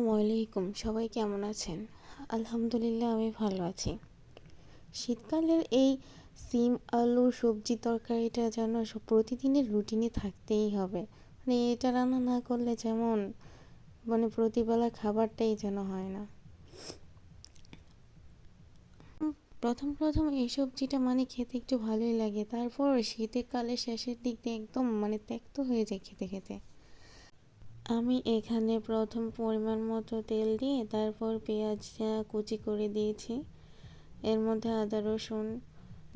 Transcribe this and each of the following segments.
আসসালামু আলাইকুম, সবাই কেমন আছেন? আলহামদুলিল্লাহ, আমি ভালো আছি। শীতকালের এই সিম আলু সবজি তরকারিটা যেন প্রতিদিনের রুটিনে থাকতেই হবে। এটা রান্না না করলে যেমন প্রতিবেলা খাবারটাই যেন হয় না। প্রথম প্রথম এই সবজিটা খেতে একটু ভালোই লাগে, তারপর শীতকালের শেষের দিক দিয়ে একদম ত্যক্ত হয়ে যায় খেতে খেতে। আমি এখানে প্রথম পরিমাণ মতো তেল দিয়ে তারপর পেঁয়াজ কুচি করে দিয়েছি। এর মধ্যে আদা রসুন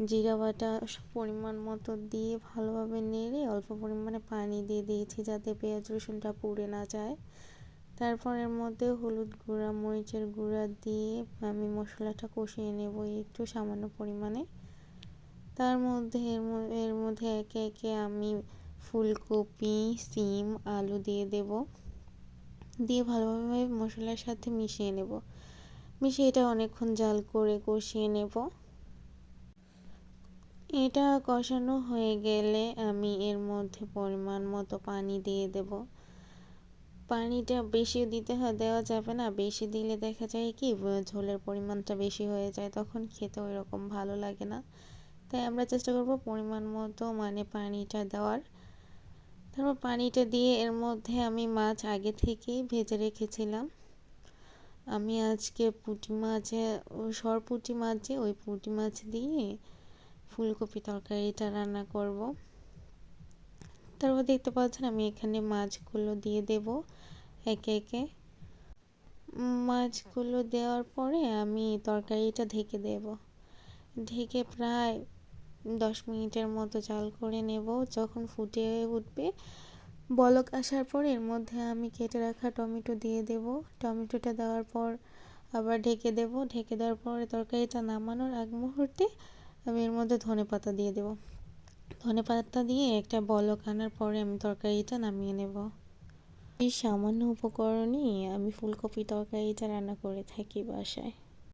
জিরা বাটা পরিমাণ মতো দিয়ে ভালোভাবে নেড়ে অল্প পরিমাণে পানি দিয়ে দিয়েছি যাতে পেঁয়াজ রসুনটা পুড়ে না যায়। তারপর এর মধ্যে হলুদ গুঁড়া মরিচের গুঁড়া দিয়ে আমি মশলাটা কষিয়ে নেব একটু সামান্য পরিমাণে। তার মধ্যে এর মধ্যে একে একে আমি ফুলকপি সিম আলু দিয়ে দেব, দিয়ে ভালোভাবে মশলার সাথে মিশিয়ে নেব। মিশিয়ে এটা অনেকক্ষণ জাল করে কষিয়ে নেব। এটা কষানো হয়ে গেলে আমি এর মধ্যে পরিমাণ মতো পানি দিয়ে দেব। পানিটা বেশি দেওয়া যাবে না, বেশি দিলে দেখা যায় কি ঝোলের পরিমাণটা বেশি হয়ে যায়, তখন খেতে ওই রকম ভালো লাগে না। তাই আমরা চেষ্টা করব পরিমাণ মতো পানিটা দেওয়ার। তারপর পানিটা দিয়ে এর মধ্যে আমি মাছ আগে থেকেই ভেজে রেখেছিলাম। আমি আজকে সরপুঁটি মাছ ওই পুঁটি মাছ দিয়ে ফুলকপি তরকারিটা রান্না করব। তারপর দেখতে পাচ্ছেন আমি এখানে মাছগুলো দিয়ে দেব একে একে। মাছগুলো দেওয়ার পরে আমি তরকারিটা ঢেকে দেব। ঢেকে প্রায় 10 মিনিটের মতো জাল করে নেব। যখন ফুটে উঠবে বলক আসার পর এর মধ্যে আমি কেটে রাখা টমেটো দিয়ে দেব। টমেটোটা দেওয়ার পর আবার ঢেকে দেব। ঢেকে দেওয়ার পরে তরকারিটা নামানোর আগ মুহূর্তে আমি এর মধ্যে ধনেপাতা দিয়ে দেব। ধনেপাতা দিয়ে একটা বলক আনার পরে আমি তরকারিটা নামিয়ে নেব। এই সামান্য উপকরণেই আমি ফুলকপি তরকারিটা রান্না করে থাকি বাসায়।